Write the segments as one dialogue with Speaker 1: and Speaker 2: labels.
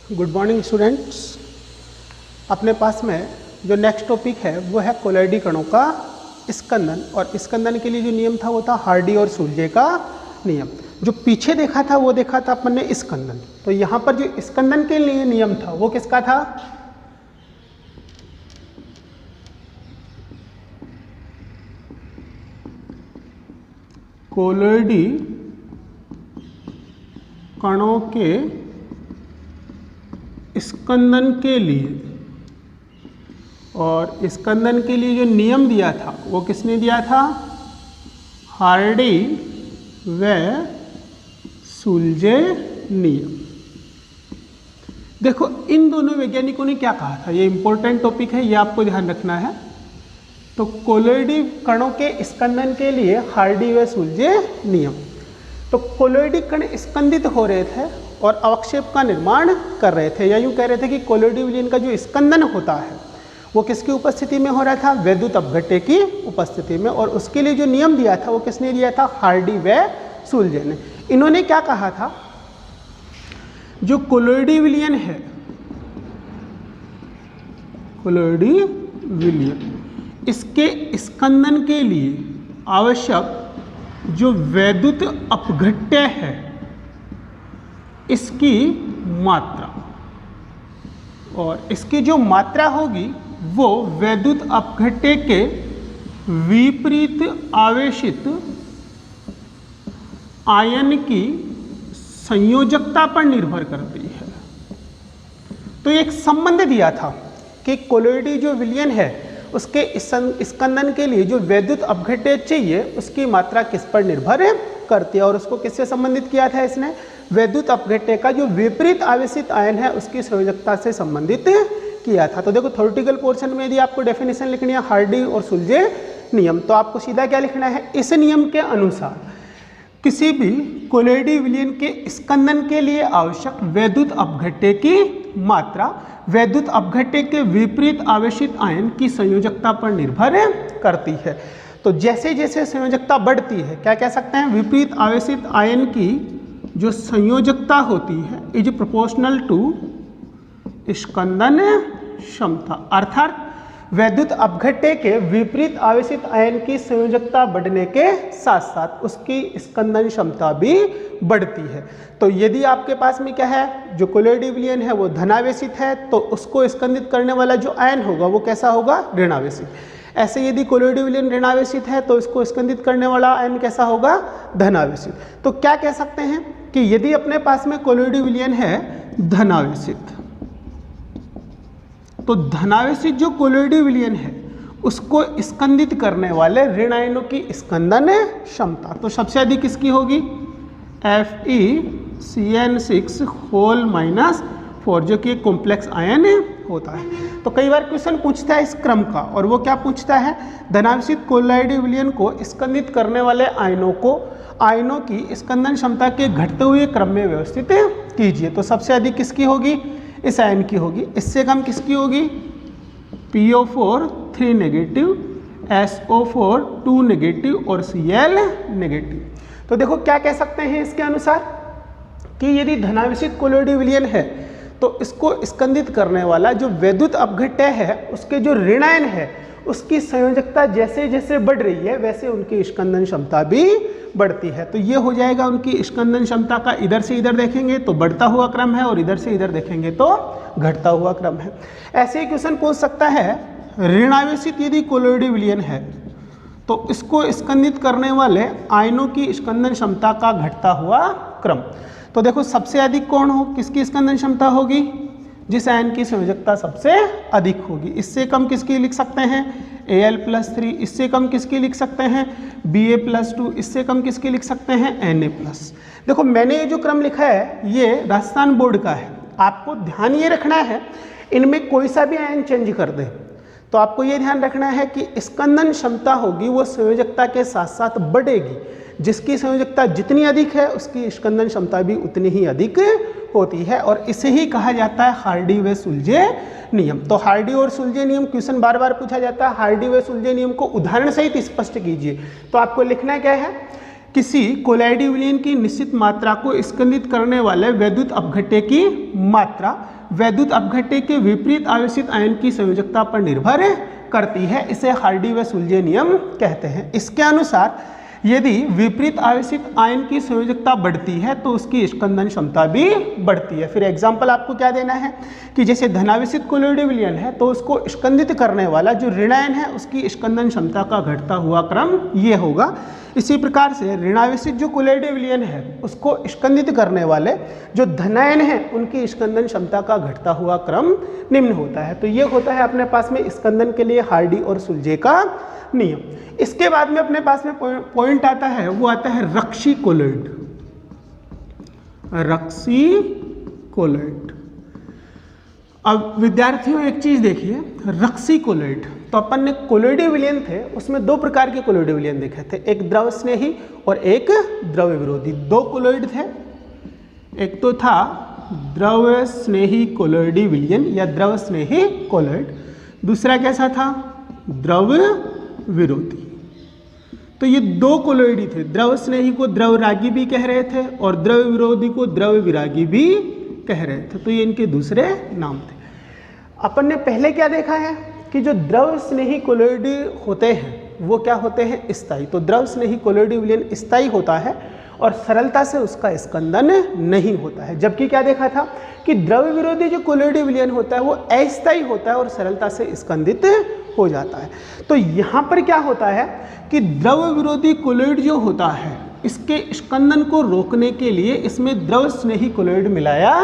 Speaker 1: Good morning students. अपने पास में जो नेक्स्ट टॉपिक है वो है कोलॉइडी कणों का स्कंदन, और स्कंदन के लिए जो नियम था वो था हार्डी और सुलजे का नियम। जो पीछे देखा था वो देखा था अपन ने स्कंदन, तो यहाँ पर जो स्कंदन के लिए नियम था वो किसका था? कोलॉइडी कणों के स्कंदन के लिए, और स्कंदन के लिए जो नियम दिया था वो किसने दिया था? हार्डी व सुलजे नियम। देखो इन दोनों वैज्ञानिकों ने क्या कहा था, ये इंपॉर्टेंट टॉपिक है, ये आपको ध्यान रखना है। तो कोलॉइडी कणों के स्कंदन के लिए हार्डी व सुलजे नियम। तो कोलॉइडी कण स्कंदित हो रहे थे और अवक्षेप का निर्माण कर रहे थे, या यूँ कह रहे थे कि कोलॉइडी विलयन का जो स्कंदन होता है वो किसकी उपस्थिति में हो रहा था? वैद्युत अपघट्य की उपस्थिति में। और उसके लिए जो नियम दिया था वो किसने दिया था? हार्डी व सुलजे ने। इन्होंने क्या कहा था, जो कोलॉइडी विलयन है, कोलॉइडी विलयन, इसके स्कंदन के लिए आवश्यक जो वैद्युत अपघट्य है इसकी मात्रा, और इसकी जो मात्रा होगी वो वैद्युत अपघट्य के विपरीत आवेशित आयन की संयोजकता पर निर्भर करती है। तो एक संबंध दिया था कि कोलॉइडी जो विलयन है उसके स्कंदन के लिए जो वैद्युत अपघट्य चाहिए उसकी मात्रा किस पर निर्भर करती है, और उसको किससे संबंधित किया था इसने? वैद्युत अपघट्य का जो विपरीत आवेशित आयन है उसकी संयोजकता से संबंधित किया था। तो देखो थ्योरेटिकल पोर्शन में यदि आपको डेफिनेशन लिखनी है हार्डी और सुलजे नियम, तो आपको सीधा क्या लिखना है? इस नियम के अनुसार किसी भी कोलॉइडी विलयन के स्कंदन के लिए आवश्यक वैद्युत अपघट्य की मात्रा वैद्युत अपघट्य के विपरीत आवेशित आयन की संयोजकता पर निर्भर करती है। तो जैसे जैसे संयोजकता बढ़ती है, क्या कह सकते हैं? विपरीत आवेशित आयन की जो संयोजकता होती है इज प्रोपोर्शनल टू स्कंदन क्षमता, अर्थात वैद्युत अपघट्य के विपरीत आवेशित आयन की संयोजकता बढ़ने के साथ साथ उसकी स्कंदन क्षमता भी बढ़ती है। तो यदि आपके पास में क्या है, जो कोलॉइडी विलयन है वो धनावेशित है, तो उसको स्कंदित करने वाला जो आयन होगा वो कैसा होगा? ऋणावेशित। ऐसे यदि कोलॉइडी विलयन ऋणावेशित है तो इसको स्कंदित करने वाला आयन कैसा होगा? धनावेशित। तो क्या कह सकते हैं कि यदि अपने पास में कोलॉइडी विलयन है धनावेशित, तो धनावेशित जो कोलॉइडी विलयन है उसको स्कंदित करने वाले ऋण आयनों की स्कंदन क्षमता तो सबसे अधिक किसकी होगी? FeCN6 होल -4, जो कि एक कॉम्प्लेक्स आयन होता है। तो कई बार क्वेश्चन पूछता है इस क्रम का, और वो क्या पूछता है? धनावेशित कोलॉइडी विलयन को स्कंदित करने वाले आयनों की स्कंदन क्षमता के घटते हुए क्रम में व्यवस्थित कीजिए। तो सबसे अधिक किसकी होगी? इस आयन की होगी। इससे कम किसकी होगी? PO4 3 नेगेटिव, SO4 2 नेगेटिव और Cl नेगेटिव। तो देखो क्या कह सकते हैं इसके अनुसार कि यदि धनावेशित कोलॉइडी विलयन है तो इसको स्कंदित करने वाला जो वैद्युत अपघट्य है उसके जो ऋण आयन है उसकी संयोजकता जैसे जैसे बढ़ रही है वैसे उनकी स्कंदन क्षमता भी बढ़ती है। तो ये हो जाएगा उनकी स्कंदन क्षमता का, इधर से इधर देखेंगे तो बढ़ता हुआ क्रम है और इधर से इधर देखेंगे तो घटता हुआ क्रम है। ऐसे ही क्वेश्चन पूछ सकता है, ऋणावेशित यदि कोलॉइडी विलयन है तो इसको स्कंदित करने वाले आयनों की स्कंदन क्षमता का घटता हुआ क्रम। तो देखो सबसे अधिक कौन हो, किसकी स्कंदन क्षमता होगी? जिस आयन की संयोजकता सबसे अधिक होगी। इससे कम किसकी लिख सकते हैं? Al+3। इससे कम किसकी लिख सकते हैं? Ba+2। इससे कम किसकी लिख सकते हैं? Na+। देखो मैंने ये जो क्रम लिखा है ये राजस्थान बोर्ड का है, आपको ध्यान ये रखना है इनमें कोई सा भी आयन चेंज कर दे तो आपको ये ध्यान रखना है कि स्कंदन क्षमता होगी वो संयोजकता के साथ साथ बढ़ेगी। जिसकी संयोजकता जितनी अधिक है उसकी स्कंदन क्षमता भी उतनी ही अधिक होती है, और इसे ही कहा जाता है हार्डी व सुलजे नियम। तो हार्डी और सुलजे नियम क्वेश्चन बार बार पूछा जाता है। हार्डी व सुलजे नियम को उदाहरण सहित स्पष्ट कीजिए। तो आपको लिखना क्या है? किसी कोलॉइडी विलयन की निश्चित मात्रा को स्कंदित करने वाले वैद्युत अपघट्य की मात्रा वैद्युत अपघट्य के विपरीत आवेशित आयन की संयोजकता पर निर्भर करती है। इसे हार्डी व सुलजे नियम कहते हैं। इसके अनुसार यदि विपरीत आवेशित आयन की संयोजकता बढ़ती है तो उसकी स्कंदन क्षमता भी बढ़ती है। फिर एग्जाम्पल आपको क्या देना है कि जैसे धनावेशित कोलोइड विलयन है तो उसको स्कंदित करने वाला जो ऋणायन है उसकी स्कंदन क्षमता का घटता हुआ क्रम ये होगा। इसी प्रकार से ऋणावेशित जो कोलोइड विलयन है उसको स्कंदित करने वाले जो धनायन है उनकी स्कंदन क्षमता का घटता हुआ क्रम निम्न होता है। तो ये होता है अपने पास में स्कंदन के लिए हार्डी और सुलजे का नियम। इसके बाद में अपने पास में पॉइंट आता है, वो आता है रक्षी कोलोइड। रक्षी कोलोइड। अब विद्यार्थियों एक चीज देखिए, रक्षी कोलोइड, तो अपन ने कोलोइडी विलयन थे उसमें दो प्रकार के कोलोइडी विलयन देखे थे, एक द्रव स्नेही और एक द्रव विरोधी। दो कोलोइड थे, एक तो था द्रव स्नेही कोलोइडी विलयन या द्रव स्नेही कोलोइड, दूसरा कैसा था, द्रव विरोधी। तो ये दो कोलोइडी थे, द्रव स्नेही को द्रव रागी भी कह रहे थे और द्रव विरोधी को द्रव विरागी भी कह रहे थे। तो ये इनके दूसरे नाम थे। अपन ने पहले क्या देखा है कि जो द्रव स्नेही कोलोइड होते हैं वो क्या होते हैं, स्थायी। तो द्रव स्नेही कोलोइडी विलयन स्थायी होता है और सरलता से उसका स्कंदन नहीं होता है। जबकि क्या देखा था कि द्रव विरोधी जो कोलोइडी विलयन होता है वो अस्थायी होता है और सरलता से स्कंदित हो जाता है। तो यहाँ पर क्या होता है कि द्रव विरोधी कोलोइड जो होता है इसके स्कंदन को रोकने के लिए इसमें द्रव स्नेही कोलोइड मिलाया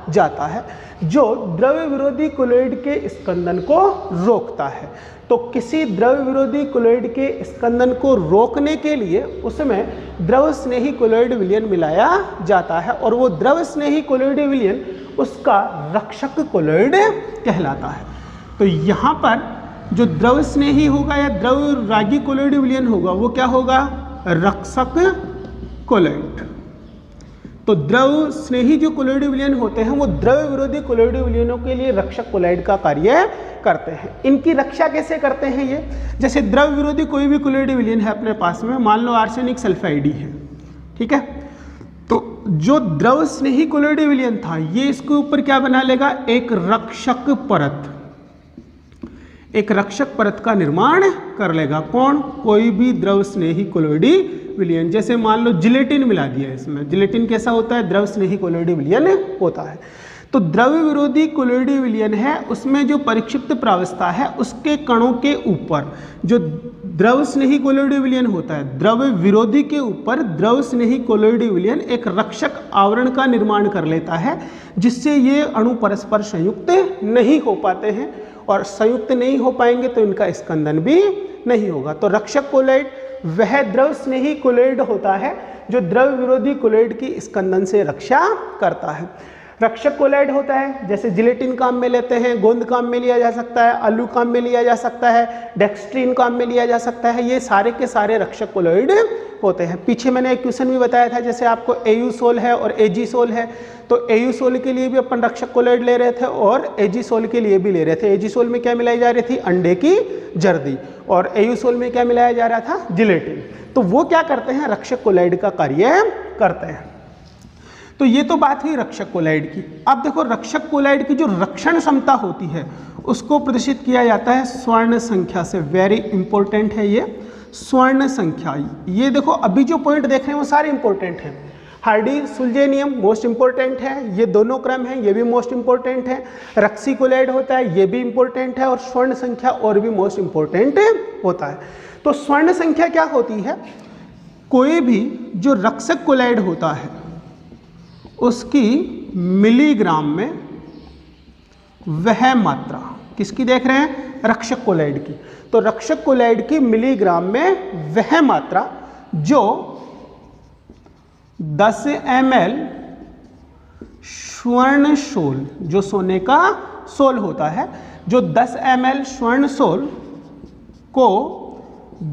Speaker 1: जाता है जो द्रव विरोधी कोलोइड के स्कंदन को रोकता है। तो किसी द्रव विरोधी कोलोइड के स्कंदन को रोकने के लिए उसमें द्रव स्नेही कोलोइड विलयन मिलाया जाता है और वो द्रव स्नेही कोलोइड विलयन उसका रक्षक कोलोइड कहलाता है। तो यहाँ पर जो द्रव स्नेही होगा या द्रव रागी कोलोइड विलयन होगा वो क्या होगा, रक्षक कोलोइड। तो द्रव स्नेही जो कोलोइड विलयन होते हैं वो द्रव विरोधी कोलोइड विलयनों के लिए रक्षक कोलोइड का कार्य करते हैं। इनकी रक्षा कैसे करते हैं ये, जैसे द्रव विरोधी कोई भी कोलोइड विलयन है अपने पास में, मान लो आर्सेनिक सल्फाइड ही है, ठीक है, तो जो द्रव स्नेही कोलोइड विलयन था ये इसके ऊपर क्या बना लेगा, एक रक्षक परत, एक रक्षक परत का निर्माण कर लेगा। कौन, कोई भी द्रव स्नेही कोलोइडी विलयन। जैसे मान लो जिलेटिन मिला दिया इसमें, जिलेटिन कैसा होता है, द्रव स्नेही कोलोइडी विलयन होता है। तो द्रव विरोधी कोलोइडी विलयन है उसमें जो परिक्षिप्त प्रावस्था है उसके कणों के ऊपर जो द्रव स्नेही कोलोइडी विलयन होता है, द्रव विरोधी के ऊपर द्रव स्नेही कोलोइडी विलयन एक रक्षक आवरण का निर्माण कर लेता है जिससे ये अणु परस्पर संयुक्त नहीं हो पाते हैं और संयुक्त नहीं हो पाएंगे तो इनका स्कंदन भी नहीं होगा। तो रक्षक कोलोइड वह द्रव स्नेही कोलोइड होता है जो द्रव विरोधी कोलोइड की स्कंदन से रक्षा करता है। रक्षक कोलोइड होता है जैसे जिलेटिन काम में लेते हैं, गोंद काम में लिया जा सकता है, आलू काम में लिया जा सकता है, डेक्स्ट्रीन काम में लिया जा सकता है, ये सारे के सारे रक्षक कोलोइड होते हैं। पीछे मैंने एक क्वेश्चन भी बताया था जैसे आपको एयूसोल है और एजीसोल है, तो एयूसोल के लिए भी अपन रक्षक कोलोइड ले रहे थे और एजीसोल के लिए भी ले रहे थे। एजीसोल में क्या मिलाई जा रही थी, अंडे की जर्दी, और एयूसोल में क्या मिलाया जा रहा था, जिलेटिन। तो वो क्या करते हैं, रक्षक कोलोइड का कार्य करते हैं। तो ये तो बात हुई रक्षक कोलोइड की। अब देखो रक्षक कोलोइड की जो रक्षण क्षमता होती है उसको प्रदर्शित किया जाता है स्वर्ण संख्या से। वेरी इंपॉर्टेंट है ये स्वर्ण संख्या। ये देखो अभी जो पॉइंट देख रहे हैं वो सारे इंपॉर्टेंट हैं। हार्डी सुलजे नियम मोस्ट इंपॉर्टेंट है, ये दोनों क्रम हैं ये भी मोस्ट इंपॉर्टेंट है। रक्षी कोलोइड होता है ये भी इंपॉर्टेंट है और स्वर्ण संख्या और भी मोस्ट इंपॉर्टेंट होता है। तो स्वर्ण संख्या क्या होती है, कोई भी जो रक्षक कोलोइड होता है उसकी मिलीग्राम में वह मात्रा, किसकी देख रहे हैं, रक्षक कोलोइड की। तो रक्षक कोलोइड की मिलीग्राम में वह मात्रा जो 10 ml स्वर्ण सोल, जो सोने का सोल होता है, जो 10 ml स्वर्ण सोल को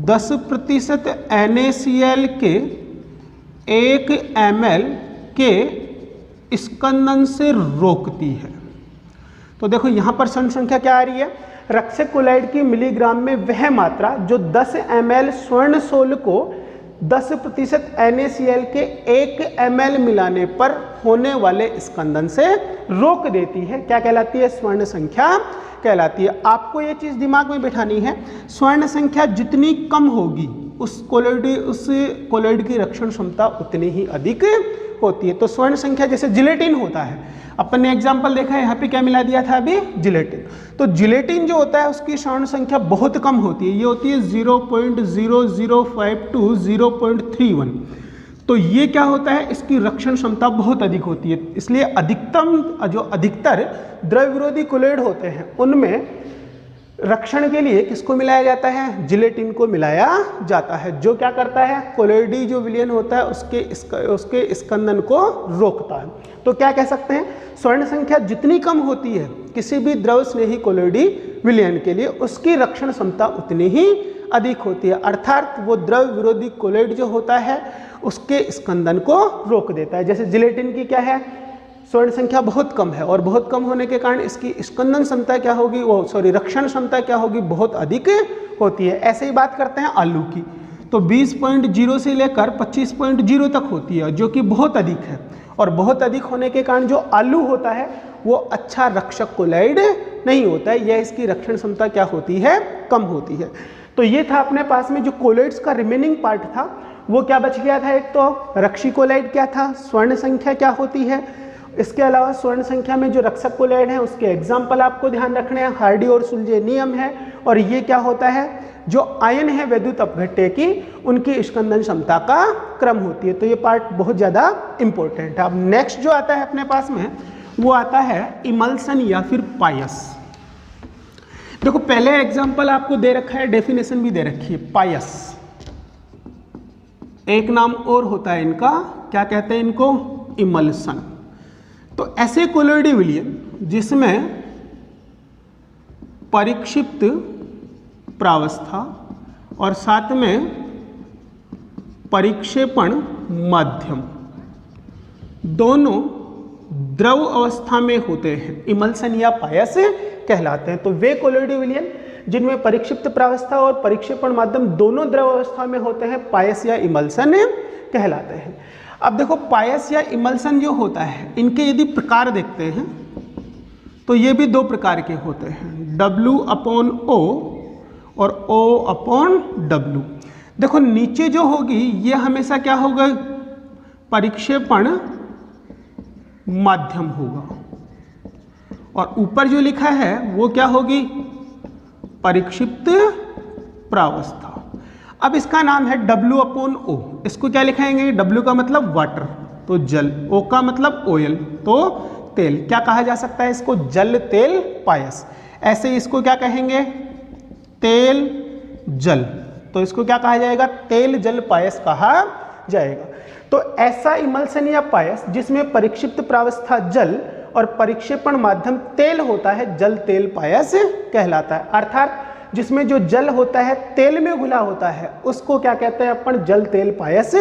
Speaker 1: 10% NaCl के 1 ml के स्कंदन से रोकती है। तो देखो यहां पर स्वर्ण संख्या क्या आ रही है, रक्षक कोलोइड की मिलीग्राम में वह मात्रा जो 10 ml स्वर्ण सोल को 10% NaCl के 1 ml मिलाने पर होने वाले स्कंदन से रोक देती है। क्या कहलाती है? स्वर्ण संख्या कहलाती है। आपको ये चीज़ दिमाग में बिठानी है, स्वर्ण संख्या जितनी कम होगी उस कोलॉइड की रक्षण क्षमता उतनी ही अधिक होती है। तो स्वर्ण संख्या जैसे जिलेटिन होता है, अपन ने एग्जाम्पल देखा है, यहाँ पे क्या मिला दिया था अभी? जिलेटिन। तो जिलेटिन जो होता है उसकी स्वर्ण संख्या बहुत कम होती है, ये होती है 0.0052 to 0.31। तो ये क्या होता है, इसकी रक्षण क्षमता बहुत अधिक होती है। इसलिए अधिकतर द्रव विरोधी कोलॉइड होते हैं उनमें रक्षण के लिए किसको मिलाया जाता है? जिलेटिन को मिलाया जाता है, जो क्या करता है? कोलॉइडी जो विलयन होता है उसके स्कंदन को रोकता है। तो क्या कह सकते हैं, स्वर्ण संख्या जितनी कम होती है किसी भी द्रव स्नेही कोलॉइडी विलयन के लिए, उसकी रक्षण क्षमता उतनी ही अधिक होती है। अर्थात वो द्रव विरोधी कोलॉइड जो होता है उसके स्कंदन को रोक देता है। जैसे जिलेटिन की क्या है, स्वर्ण संख्या बहुत कम है और बहुत कम होने के कारण इसकी स्कंदन क्षमता क्या होगी, रक्षण क्षमता क्या होगी, बहुत अधिक होती है। ऐसे ही बात करते हैं आलू की, तो 20.0 से लेकर 25.0 तक होती है, जो कि बहुत अधिक है। और बहुत अधिक होने के कारण जो आलू होता है वो अच्छा रक्षक कोलॉइड नहीं होता है, यह इसकी रक्षण क्षमता क्या होती है? कम होती है। तो ये था अपने पास में जो कोलॉइड्स का रिमेनिंग पार्ट था वो क्या बच गया था? एक तो रक्षी कोलॉइड क्या था, स्वर्ण संख्या क्या होती है, इसके अलावा स्वर्ण संख्या में जो रक्षक कोलॉइड है उसके एग्जाम्पल आपको ध्यान रखने हैं, हार्डी और सुल्जेनियम है। और ये क्या होता है, जो आयन है वैद्युत अपघट्य की, उनकी स्कंदन क्षमता का क्रम होती है। तो ये पार्ट बहुत ज़्यादा इंपॉर्टेंट है। अब नेक्स्ट जो आता है अपने पास में वो आता है इमल्सन या फिर पायस। देखो पहले एग्जाम्पल आपको दे रखा है, डेफिनेशन भी दे रखी है। पायस एक नाम और होता है इनका, क्या कहते हैं इनको? इमल्सन। तो ऐसे कोलॉइडी विलयन जिसमें परिक्षिप्त प्रावस्था और साथ में परिक्षेपण माध्यम दोनों द्रव अवस्था में होते हैं, इमल्सन या पायस कहलाते हैं। तो वे कोलॉइडी विलयन जिनमें परिक्षिप्त प्रावस्था और परिक्षेपण माध्यम दोनों द्रव अवस्था में होते हैं पायस या इमल्सन कहलाते हैं। अब देखो पायस या इमल्सन जो होता है इनके यदि प्रकार देखते हैं तो ये भी दो प्रकार के होते हैं, W/O और O/W। देखो नीचे जो होगी ये हमेशा क्या होगा, परिक्षेपण माध्यम होगा, और ऊपर जो लिखा है वो क्या होगी, परिक्षिप्त प्रावस्था। अब इसका नाम है W/O। इसको क्या लिखाएंगे, W का मतलब वाटर तो जल, O का मतलब ऑयल तो तेल। क्या कहा जा सकता है इसको, जल तेल पायस। ऐसे इसको क्या कहेंगे, तेल जल, तो इसको क्या कहा जाएगा, तेल जल पायस कहा जाएगा। तो ऐसा इमल्सन या पायस जिसमें परिक्षिप्त प्रावस्था जल और परिक्षेपण माध्यम तेल होता है, जल तेल पायस कहलाता है। अर्थात जिसमें जो जल होता है तेल में घुला होता है उसको क्या कहते हैं अपन, जल तेल पायस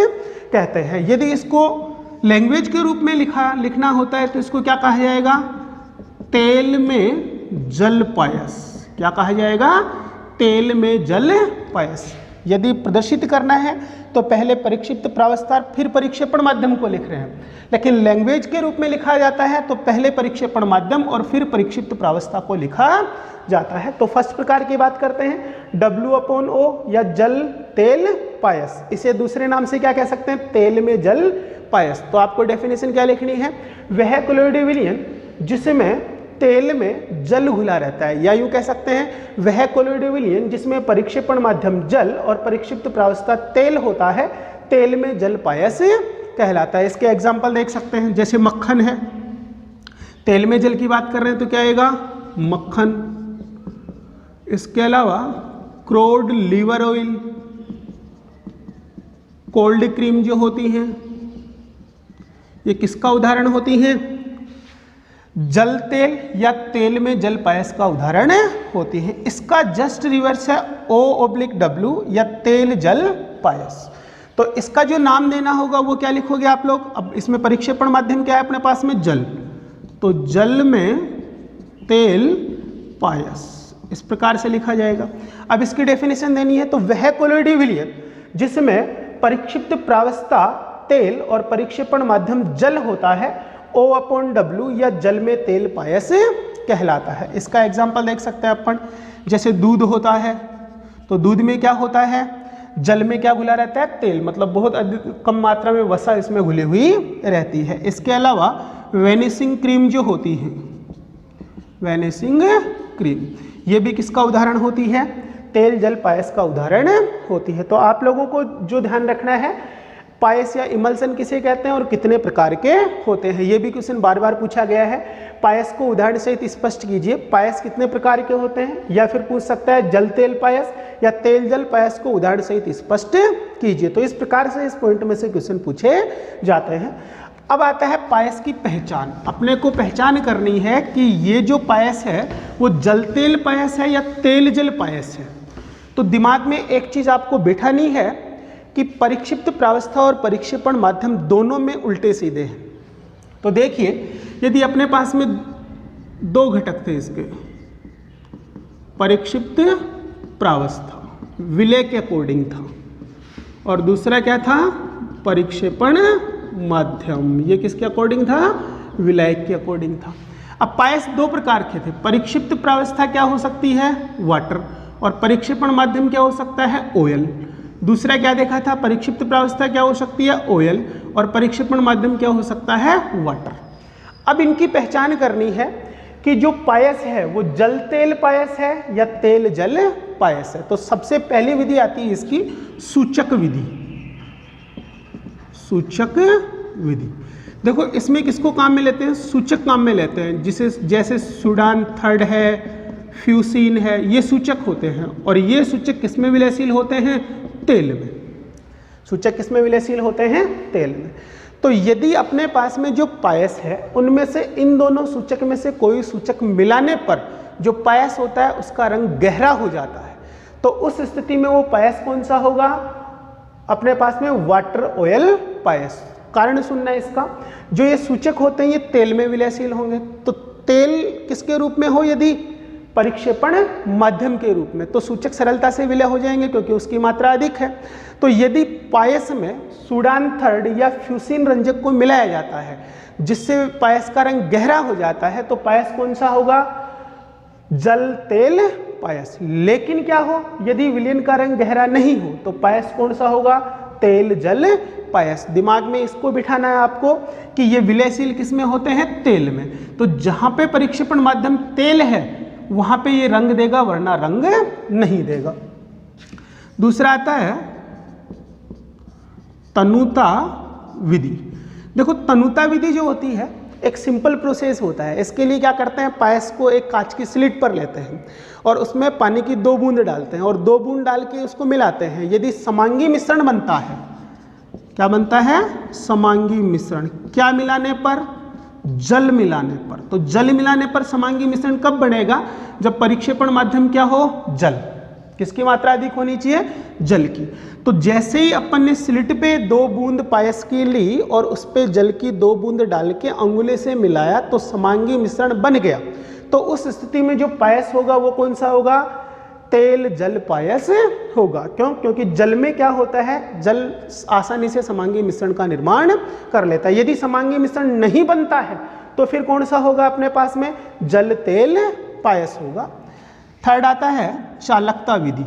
Speaker 1: कहते हैं। यदि इसको लैंग्वेज के रूप में लिखना होता है तो इसको क्या कहा जाएगा, तेल में जल पायस। क्या कहा जाएगा, तेल में जल पायस। यदि प्रदर्शित करना है तो पहले परिक्षिप्त प्रावस्था फिर परिक्षेपण माध्यम को लिख रहे हैं, लेकिन लैंग्वेज के रूप में लिखा जाता है तो पहले परिक्षेपण माध्यम और फिर परिक्षिप्त प्रावस्था को लिखा जाता है। तो फर्स्ट प्रकार की बात करते हैं, W/O या जल तेल पायस। इसे दूसरे नाम से क्या कह सकते हैं, तेल में जल पायस। तो आपको डेफिनेशन क्या लिखनी है, वह कोलॉइडी विलयन जिसमें तेल में जल घुला रहता है, या यूं कह सकते हैं वह कोलॉइडी विलयन जिसमें परिक्षेपण माध्यम जल और परिक्षिप्त प्रावस्था तेल होता है, तेल में जल पायस कहलाता है। इसके एग्जाम्पल देख सकते हैं, जैसे मक्खन है, तेल में जल की बात कर रहे हैं तो क्या आएगा, मक्खन। इसके अलावा क्रोड लीवर ऑयल, कोल्ड क्रीम जो होती हैं ये किसका उदाहरण होती हैं, जल तेल या तेल में जल पायस का उदाहरण होती है। इसका जस्ट रिवर्स है O/W या तेल जल पायस। तो इसका जो नाम देना होगा वो क्या लिखोगे आप लोग। अब इसमें परिक्षेपण माध्यम क्या है अपने पास में, जल, तो जल में तेल पायस, इस प्रकार से लिखा जाएगा। अब इसकी डेफिनेशन देनी है तो वह कोलॉइडी विलयन जिसमें परिक्षिप्त प्रावस्था तेल और परिक्षेपण माध्यम जल होता है, O/W या जल में तेल पायस कहलाता है। इसका एग्जाम्पल देख सकते हैं अपन, जैसे दूध होता है तो दूध में क्या होता है, जल में क्या घुला रहता है, तेल, मतलब बहुत अधिक कम मात्रा में वसा इसमें घुली हुई रहती है। इसके अलावा वेनिसिंग क्रीम जो होती है, वेनिसिंग क्रीम, ये भी किसका उदाहरण होती है, तेल जल पायस का उदाहरण होती है। तो आप लोगों को जो ध्यान रखना है, पायस या इमल्सन किसे कहते हैं और कितने प्रकार के होते हैं, ये भी क्वेश्चन बार बार पूछा गया है। पायस को उदाहरण सहित स्पष्ट कीजिए, पायस कितने प्रकार के होते हैं, या फिर पूछ सकता है जल तेल पायस या तेल जल पायस को उदाहरण सहित स्पष्ट कीजिए। तो इस प्रकार से इस पॉइंट में से क्वेश्चन पूछे जाते हैं। अब आता है पायस की पहचान। अपने को पहचान करनी है कि ये जो पायस है वो जल तेल पायस है या तेल जल पायस है। तो दिमाग में एक चीज आपको बैठानी है कि परिक्षिप्त प्रावस्था और परिक्षेपण माध्यम दोनों में उल्टे सीधे हैं। तो देखिए, यदि अपने पास में दो घटक थे इसके, परिक्षिप्त प्रावस्था विलय के अकॉर्डिंग था और दूसरा क्या था, परिक्षेपण माध्यम, ये किसके अकॉर्डिंग था, विलय के अकॉर्डिंग था। अब पायस दो प्रकार के थे, परिक्षिप्त प्रावस्था क्या हो सकती है, वाटर, और परिक्षेपण माध्यम क्या हो सकता है, ऑयल। दूसरा क्या देखा था, परिक्षिप्त प्रावस्था क्या हो सकती है, ऑयल, और परिक्षेपण माध्यम क्या हो सकता है, वाटर। अब इनकी पहचान करनी है कि जो पायस है वो जल तेल पायस है या तेल जल पायस है। तो सबसे पहली विधि आती है इसकी सूचक विधि। सूचक विधि, देखो इसमें किसको काम में लेते हैं, सूचक काम में लेते हैं, जिसे जैसे सूडान थर्ड है, फ्यूसिन है, ये सूचक होते हैं। और ये सूचक किसमें विलयशील होते हैं, तेल में। सूचक किसमें विलयशील होते हैं, तेल में। तो यदि अपने पास में जो पायस है उनमें से इन दोनों सूचक में से कोई सूचक मिलाने पर जो पायस होता है उसका रंग गहरा हो जाता है, तो उस स्थिति में वो पायस कौन सा होगा, अपने पास में वाटर ऑयल पायस। कारण सुनना है इसका, जो ये सूचक होते हैं ये तेल में विलयशील होंगे। तो तेल किसके रूप में हो, यदि परिक्षेपण माध्यम के रूप में, तो सूचक सरलता से विलय हो जाएंगे क्योंकि उसकी मात्रा अधिक है। तो यदि पायस में सूडान थर्ड या फ्यूसिन रंजक को मिलाया जाता है जिससे पायस का रंग गहरा हो जाता है, तो पायस कौन सा होगा, जल तेल पायस। लेकिन क्या हो, यदि विलयन का रंग गहरा नहीं हो तो पायस कौन सा होगा, तेल जल पायस। दिमाग में इसको बिठाना है आपको कि ये विलयशील किस में होते हैं, तेल में। तो जहां पे परिक्षेपण माध्यम तेल है वहां पे ये रंग देगा, वरना रंग नहीं देगा। दूसरा आता है तनुता विधि। देखो तनुता विधि जो होती है एक सिंपल प्रोसेस होता है। इसके लिए क्या करते हैं, पायस को एक कांच की स्लिट पर लेते हैं और उसमें पानी की 2 बूंद डालते हैं और 2 बूंद डाल के उसको मिलाते हैं। यदि समांगी मिश्रण बनता है, क्या बनता है, समांगी मिश्रण। क्या मिलाने पर, जल मिलाने पर। तो जल मिलाने पर समांगी मिश्रण कब बनेगा, जब परिक्षेपण माध्यम क्या हो, जल। किसकी मात्रा अधिक होनी चाहिए, जल की। तो जैसे ही अपन ने स्लिट पे 2 बूंद पायस की ली और उस पे जल की 2 बूंद डाल के अंगुले से मिलाया तो समांगी मिश्रण बन गया। तो उस स्थिति में जो पायस होगा वो कौन सा होगा, तेल जल पायस होगा। क्यों, क्योंकि जल में क्या होता है, जल आसानी से समांगी मिश्रण का निर्माण कर लेता है। यदि समांगी मिश्रण नहीं बनता है तो फिर कौन सा होगा अपने पास में, जल तेल पायस होगा। थर्ड आता है चालकता विधि।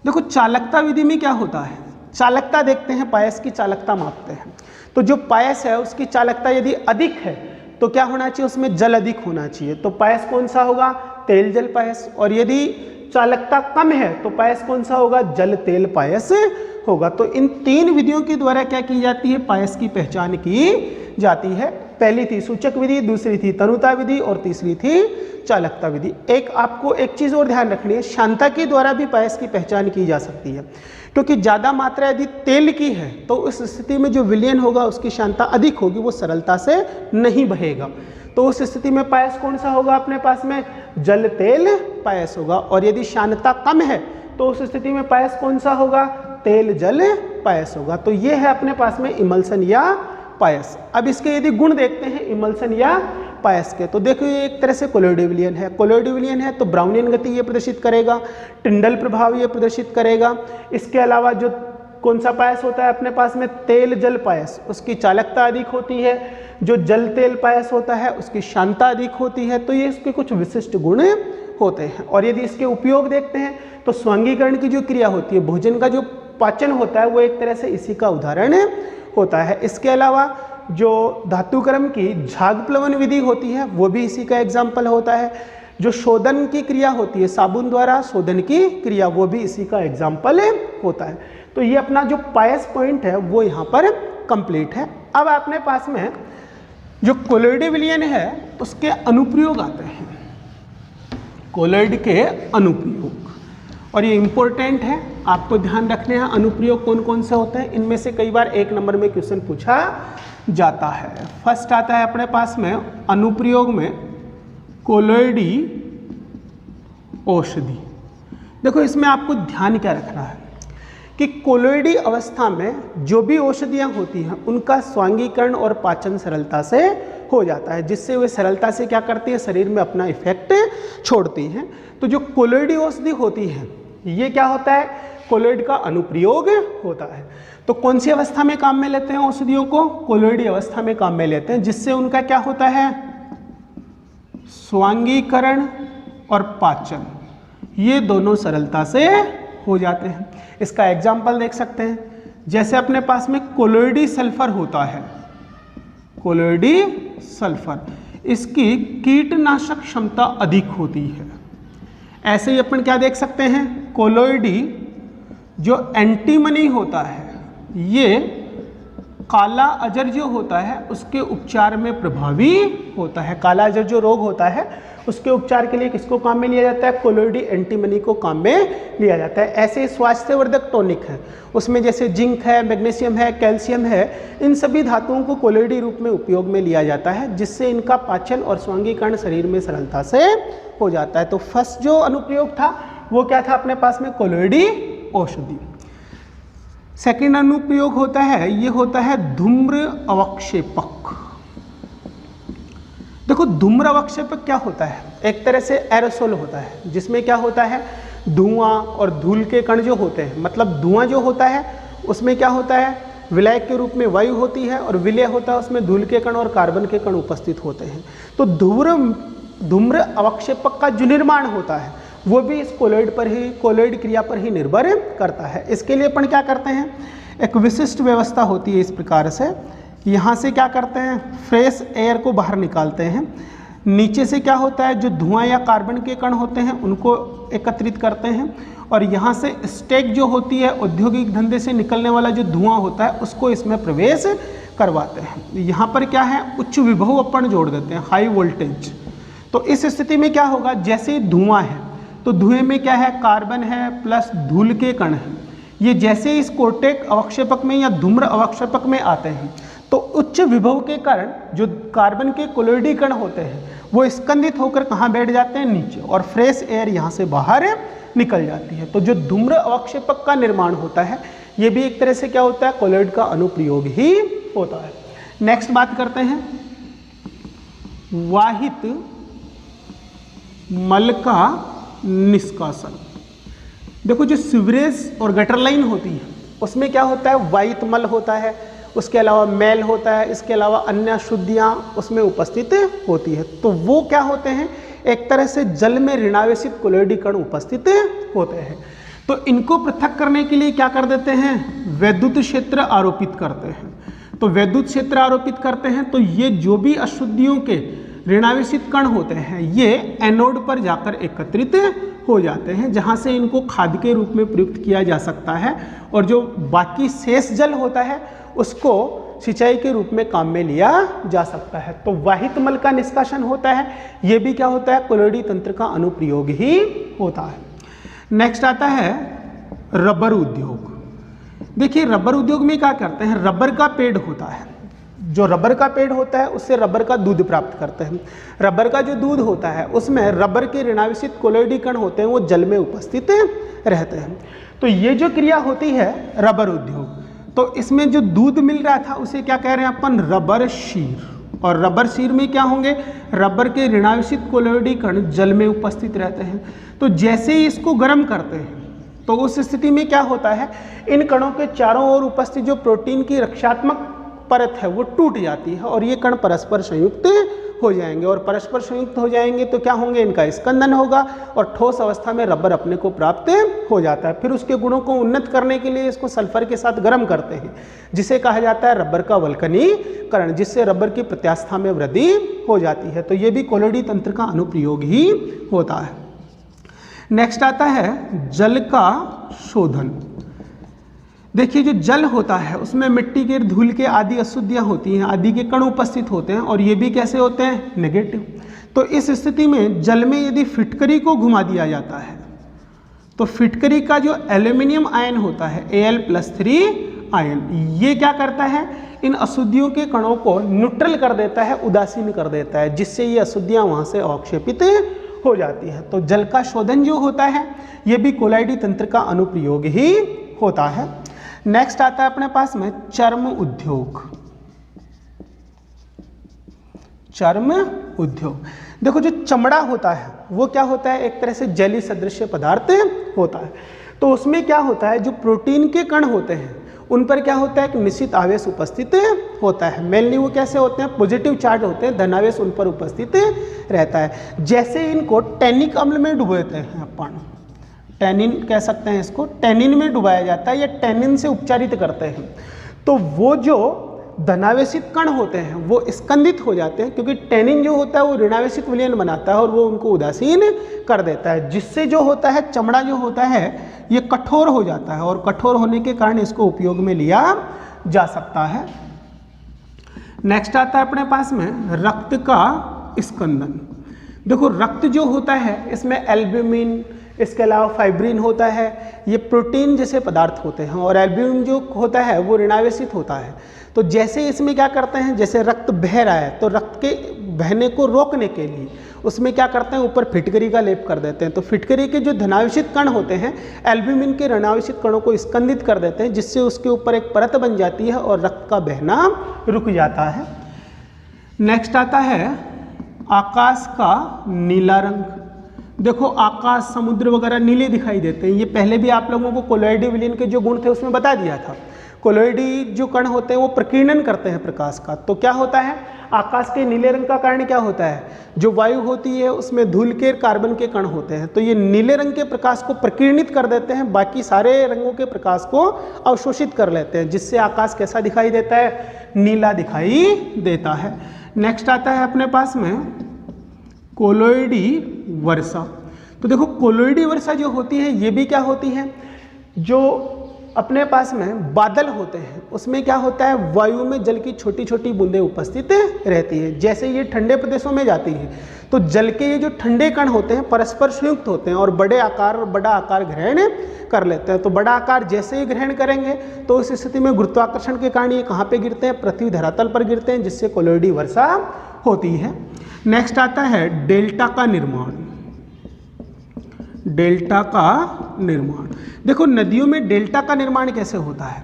Speaker 1: देखो चालकता विधि में क्या होता है, चालकता देखते हैं, पायस की चालकता मापते हैं। तो जो पायस है उसकी चालकता यदि अधिक है तो क्या होना चाहिए, उसमें जल अधिक होना चाहिए। तो पायस कौन सा होगा, तेल जल पायस। और यदि चालकता कम है तो पायस कौन सा होगा, जल तेल पायस होगा। तो इन 3 विधियों के द्वारा क्या की जाती है, पायस की पहचान की जाती है। पहली थी सूचक विधि, दूसरी थी तनुता विधि और तीसरी थी चालकता विधि। एक आपको एक चीज और ध्यान रखनी है, शांता के द्वारा भी पायस की पहचान की जा सकती है। क्योंकि ज्यादा मात्रा यदि तेल की है तो उस स्थिति में जो विलयन होगा उसकी शांता अधिक होगी, वो सरलता से नहीं बहेगा। तो उस स्थिति में पायस कौन सा होगा अपने पास में, जल तेल पायस होगा। और यदि शांतता कम है तो उस स्थिति में पायस कौन सा होगा, तेल जल पायस होगा। तो ये है अपने पास में इमल्सन या पायस। अब इसके यदि गुण देखते हैं इमल्सन या पायस के। तो देखो ये एक तरह से कोलोइड विलयन है। कोलोइड विलयन है तो ब्राउनियन गति ये प्रदर्शित करेगा, टिंडल प्रभाव ये प्रदर्शित करेगा। इसके अलावा जो कौन सा पायस होता है अपने पास में, तेल जल पायस, उसकी चालकता अधिक होती है। जो जल तेल पायस होता है उसकी शांता अधिक होती है। तो ये इसके कुछ विशिष्ट गुण होते हैं। और यदि इसके उपयोग देखते हैं तो स्वांगीकरण की जो क्रिया होती है, भोजन का जो पाचन होता है, वो एक तरह से इसी का उदाहरण होता है। इसके अलावा जो धातुकर्म की झाग प्लवन विधि होती है वो भी इसी का एग्जाम्पल होता है। जो शोधन की क्रिया होती है, साबुन द्वारा शोधन की क्रिया, वो भी इसी का एग्जाम्पल होता है। तो ये अपना जो पायस पॉइंट है वो यहाँ पर कंप्लीट है। अब अपने पास में जो कोलोइड विलयन है उसके अनुप्रयोग आते हैं, कोलोइड के अनुप्रयोग, और ये इंपॉर्टेंट है, आपको ध्यान रखने हैं अनुप्रयोग कौन कौन से होते हैं। इनमें से कई बार 1 नंबर में क्वेश्चन पूछा जाता है। फर्स्ट आता है अपने पास में अनुप्रयोग में कोलोइडी औषधि। देखो इसमें आपको ध्यान क्या रखना है कि कोलोइडी अवस्था में जो भी औषधियाँ होती हैं उनका स्वांगीकरण और पाचन सरलता से हो जाता है, जिससे वे सरलता से क्या करती है, शरीर में अपना इफेक्ट छोड़ती हैं। तो जो कोलोइडी औषधि होती है ये क्या होता है, कोलोइड का अनुप्रयोग होता है। तो कौन सी अवस्था में काम में लेते हैं औषधियों को, कोलोइडी अवस्था में काम में लेते हैं, जिससे उनका क्या होता है, स्वांगीकरण और पाचन ये दोनों सरलता से हो जाते हैं। इसका एग्जाम्पल देख सकते हैं, जैसे अपने पास में कोलोइडी सल्फर होता है, कोलोइडी सल्फर, इसकी कीटनाशक क्षमता अधिक होती है। ऐसे ही अपन क्या देख सकते हैं, कोलोइडी जो एंटीमनी होता है ये काला अजर जो होता है उसके उपचार में प्रभावी होता है। काला अजर जो रोग होता है उसके उपचार के लिए किसको काम में लिया जाता है, कोलोइडी एंटीमनी को काम में लिया जाता है। ऐसे स्वास्थ्यवर्धक टॉनिक है, उसमें जैसे जिंक है, मैग्नीशियम है, कैल्शियम है, इन सभी धातुओं को कोलोइडी रूप में उपयोग में लिया जाता है, जिससे इनका पाचन और स्वांगीकरण शरीर में सरलता से हो जाता है। तो फर्स्ट जो अनुप्रयोग था वो क्या था अपने पास में, कोलोइडी औषधि। सेकेंड अनुप्रयोग होता है, ये होता है धूम्र अवक्षेपक। देखो धूम्र अवक्षेपक क्या होता है, एक तरह से एरोसोल होता है, जिसमें क्या होता है, धुआं और धूल के कण जो होते हैं, मतलब धुआं जो होता है उसमें क्या होता है, विलायक के रूप में वायु होती है, और विलय होता है उसमें धूल के कण और कार्बन के कण उपस्थित होते हैं। तो धूम्र अवक्षेपक का जो निर्माण होता है वो भी इस कोलोइड पर ही, कोलोइड क्रिया पर ही निर्भर करता है। इसके लिए अपन क्या करते हैं, एक विशिष्ट व्यवस्था होती है इस प्रकार से, यहाँ से क्या करते हैं, फ्रेश एयर को बाहर निकालते हैं, नीचे से क्या होता है, जो धुआं या कार्बन के कण होते हैं उनको एकत्रित करते हैं, और यहाँ से स्टेक जो होती है, औद्योगिक धंधे से निकलने वाला जो धुआं होता है उसको इसमें प्रवेश करवाते हैं। यहाँ पर क्या है, उच्च विभव अपन जोड़ देते हैं, हाई वोल्टेज। तो इस स्थिति में क्या होगा, जैसे धुआं है तो धुएं में क्या है, कार्बन है प्लस धूल के कण है, ये जैसे इस कोर्टेक अवक्षेपक में या धूम्र अवक्षेपक में आते हैं तो उच्च विभव के कारण जो कार्बन के कोलोइडी कण होते हैं वो स्कंदित होकर कहाँ बैठ जाते हैं, नीचे, और फ्रेश एयर यहाँ से बाहर निकल जाती है। तो जो धूम्र अवक्षेपक का निर्माण होता है ये भी एक तरह से क्या होता है, कोलोइड का अनुप्रयोग ही होता है। नेक्स्ट बात करते हैं वाहित मल का निष्कासन। देखो जो सीवरेज और गटर लाइन होती है उसमें क्या होता है, वाहित मल होता है, उसके अलावा मैल होता है, इसके अलावा अन्य अशुद्धियाँ उसमें उपस्थित होती है। तो वो क्या होते हैं, एक तरह से जल में ऋणावेशित कोलोइडी कण उपस्थित होते हैं। तो इनको पृथक करने के लिए क्या कर देते हैं, वैद्युत क्षेत्र आरोपित करते हैं। तो वैद्युत क्षेत्र आरोपित करते हैं तो ये जो भी अशुद्धियों के ऋणावेशित कण होते हैं ये एनोड पर जाकर एकत्रित हो जाते हैं, जहाँ से इनको खाद के रूप में प्रयुक्त किया जा सकता है, और जो बाकी शेष जल होता है उसको सिंचाई के रूप में काम में लिया जा सकता है। तो वाहित मल का निष्कासन होता है, ये भी क्या होता है, कोलोइडी तंत्र का अनुप्रयोग ही होता है। नेक्स्ट आता है रबर उद्योग। देखिए रबर उद्योग में क्या करते हैं, रबर का पेड़ होता है, जो रबर का पेड़ होता है उससे रबर का दूध प्राप्त करते हैं। रबर का जो दूध होता है उसमें रबर के ऋणावेशित कोलोइडी कण होते हैं, वो जल में उपस्थित रहते हैं। तो ये जो क्रिया होती है रबर उद्योग, तो इसमें जो दूध मिल रहा था उसे क्या कह रहे हैं अपन, रबर शीर। और रबर शीर में क्या होंगे, रबर के ऋणावेशित कोलोइडी कण जल में उपस्थित रहते हैं। तो जैसे ही इसको गर्म करते हैं तो उस स्थिति में क्या होता है, इन कणों के चारों ओर उपस्थित जो प्रोटीन की रक्षात्मक परत है वो टूट जाती है और ये कण परस्पर संयुक्त हो जाएंगे, और परस्पर संयुक्त हो जाएंगे तो क्या होंगे, इनका स्कंदन होगा और ठोस अवस्था में रबर अपने को प्राप्त हो जाता है। फिर उसके गुणों को उन्नत करने के लिए इसको सल्फर के साथ गर्म करते हैं, जिसे कहा जाता है रबर का वल्कनीकरण, जिससे रबर की प्रत्यास्था में वृद्धि हो जाती है। तो ये भी कोलोइडी तंत्र का अनुप्रयोग ही होता है। नेक्स्ट आता है जल का शोधन। देखिए जो जल होता है उसमें मिट्टी के धूल के आदि अशुद्धियां होती हैं, आदि के कण उपस्थित होते हैं, और ये भी कैसे होते हैं, नेगेटिव। तो इस स्थिति में जल में यदि फिटकरी को घुमा दिया जाता है तो फिटकरी का जो एल्यूमिनियम आयन होता है Al+3 आयन, ये क्या करता है, इन अशुद्धियों के कणों को न्यूट्रल कर देता है, उदासीन कर देता है, जिससे ये अशुद्धियां वहां से अवक्षेपित हो जाती है। तो जल का शोधन जो होता है ये भी कोलोइडी तंत्र का अनुप्रयोग ही होता है। नेक्स्ट आता है अपने पास में चर्म उद्योग। चर्म उद्योग, देखो जो चमड़ा होता है वो क्या होता है, एक तरह से जली सदृश पदार्थ होता है। तो उसमें क्या होता है, जो प्रोटीन के कण होते हैं उन पर क्या होता है, एक निश्चित आवेश उपस्थित होता है। मेनली वो कैसे होते हैं, पॉजिटिव चार्ज होते हैं, धनावेश उन पर उपस्थित रहता है। जैसे इनको टैनिक अम्ल में डुबोते हैं अपन, टैनिन कह सकते हैं इसको, टैनिन में डुबाया जाता है या टैनिन से उपचारित करते हैं, तो वो जो धनावेशित कण होते हैं वो स्कंदित हो जाते हैं, क्योंकि टैनिन जो होता है वो ऋणावेशित विलयन बनाता है और वो उनको उदासीन कर देता है, जिससे जो होता है चमड़ा जो होता है ये कठोर हो जाता है, और कठोर होने के कारण इसको उपयोग में लिया जा सकता है। नेक्स्ट आता है अपने पास में रक्त का स्कंदन। देखो रक्त जो होता है इसमें एल्ब्यूमिन, इसके अलावा फाइब्रिन होता है, ये प्रोटीन जैसे पदार्थ होते हैं, और एल्ब्यूमिन जो होता है वो ऋणावेशित होता है। तो जैसे इसमें क्या करते हैं, जैसे रक्त बह रहा है तो रक्त के बहने को रोकने के लिए उसमें क्या करते हैं, ऊपर फिटकरी का लेप कर देते हैं। तो फिटकरी के जो धनावेशित कण होते हैं एल्ब्यूमिन के ऋणावेशित कणों को स्कंदित कर देते हैं, जिससे उसके ऊपर एक परत बन जाती है और रक्त का बहना रुक जाता है। नेक्स्ट आता है आकाश का नीला रंग। देखो आकाश, समुद्र वगैरह नीले दिखाई देते हैं, ये पहले भी आप लोगों को कोलोइडी विलयन के जो गुण थे उसमें बता दिया था। कोलोइडी जो कण होते हैं वो प्रकीर्णन करते हैं प्रकाश का। तो क्या होता है, आकाश के नीले रंग का कारण क्या होता है, जो वायु होती है उसमें धूल के कार्बन के कण होते हैं, तो ये नीले रंग के प्रकाश को प्रकीर्णित कर देते हैं, बाकी सारे रंगों के प्रकाश को अवशोषित कर लेते हैं, जिससे आकाश कैसा दिखाई देता है, नीला दिखाई देता है। नेक्स्ट आता है अपने पास में कोलोइडी वर्षा। तो देखो कोलोइडी वर्षा जो होती है ये भी क्या होती है, जो अपने पास में बादल होते हैं उसमें क्या होता है, वायु में जल की छोटी छोटी बूंदें उपस्थित रहती है। जैसे ये ठंडे प्रदेशों में जाती है तो जल के ये जो ठंडे कण होते हैं परस्पर संयुक्त होते हैं और बड़ा आकार ग्रहण कर लेते हैं। तो बड़ा आकार जैसे ही ग्रहण करेंगे तो उस स्थिति में गुरुत्वाकर्षण के कारण ये कहाँ पे गिरते हैं, पृथ्वी धरातल पर गिरते हैं, जिससे कोलोइडी वर्षा होती है। नेक्स्ट आता है डेल्टा का निर्माण। डेल्टा का निर्माण, देखो नदियों में डेल्टा का निर्माण कैसे होता है,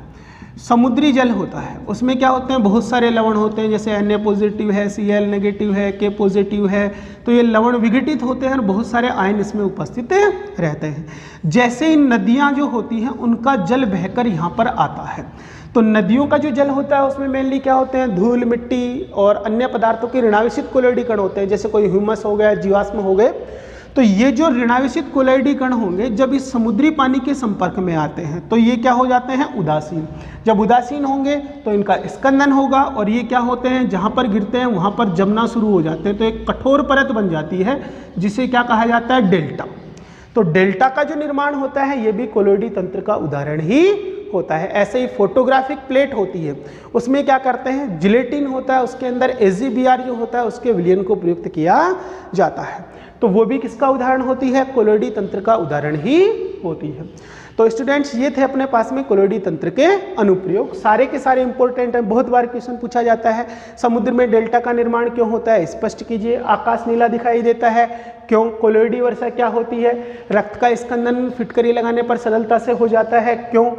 Speaker 1: समुद्री जल होता है उसमें क्या होते हैं, बहुत सारे लवण होते हैं, जैसे Na पॉजिटिव है, Cl नेगेटिव है, K पॉजिटिव है, तो ये लवण विघटित होते हैं और बहुत सारे आयन इसमें उपस्थित रहते हैं। जैसे ही नदियाँ जो होती हैं उनका जल बहकर यहाँ पर आता है, तो नदियों का जो जल होता है उसमें मेनली क्या होते हैं, धूल, मिट्टी और अन्य पदार्थों के ऋणावेशित कोलोइडी कण होते हैं, जैसे कोई ह्यूमस हो गया, जीवाश्म हो गए। तो ये जो ऋणावेशित कोलोइडी कण होंगे जब इस समुद्री पानी के संपर्क में आते हैं तो ये क्या हो जाते हैं, उदासीन। जब उदासीन होंगे तो इनका स्कंदन होगा और ये क्या होते हैं, जहाँ पर गिरते हैं वहाँ पर जमना शुरू हो जाते हैं, तो एक कठोर परत बन जाती है जिसे क्या कहा जाता है, डेल्टा। तो डेल्टा का जो निर्माण होता है ये भी कोलोइडी तंत्र का उदाहरण ही होता है। ऐसे ही फोटोग्राफिक प्लेट होती है उसमें क्या करते हैं, जिलेटिन होता है, उसके अंदर AgBr जो होता है उसके विलयन को प्रयुक्त किया जाता है, तो वो भी किसका उदाहरण होती है, कोलोइडी तंत्र का उदाहरण ही होती है। तो स्टूडेंट्स ये थे अपने पास में कोलोइडी तंत्र के अनुप्रयोग, सारे के सारे इंपॉर्टेंट हैं, बहुत बार क्वेश्चन पूछा जाता है। समुद्र में डेल्टा का निर्माण क्यों होता है, स्पष्ट कीजिए। आकाश नीला दिखाई देता है, क्यों। कोलोइडी वर्षा क्या होती है, रक्त का स्कंदन फिटकरी लगाने पर सरलता से हो जाता है, क्यों।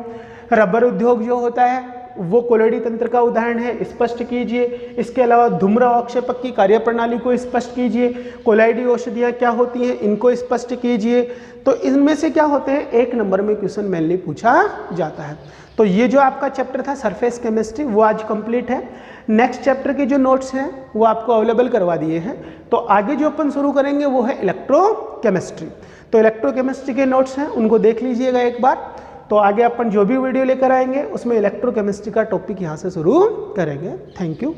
Speaker 1: रबर उद्योग जो होता है वो कोलोइडी तंत्र का उदाहरण है, स्पष्ट कीजिए। इसके अलावा धूम्र अवक्षेपक की कार्यप्रणाली को स्पष्ट कीजिए। कोलोइडी औषधियाँ क्या होती हैं, इनको स्पष्ट कीजिए। तो इनमें से क्या होते हैं, 1 नंबर में क्वेश्चन मेनली पूछा जाता है। तो ये जो आपका चैप्टर था सरफेस केमिस्ट्री वो आज कंप्लीट है। नेक्स्ट चैप्टर के जो नोट्स हैं वो आपको अवेलेबल करवा दिए हैं। तो आगे जो अपन शुरू करेंगे वो है इलेक्ट्रोकेमिस्ट्री। तो इलेक्ट्रोकेमिस्ट्री के नोट्स हैं उनको देख लीजिएगा एक बार। तो आगे अपन जो भी वीडियो लेकर आएंगे उसमें इलेक्ट्रोकेमिस्ट्री का टॉपिक यहाँ से शुरू करेंगे। Thank you.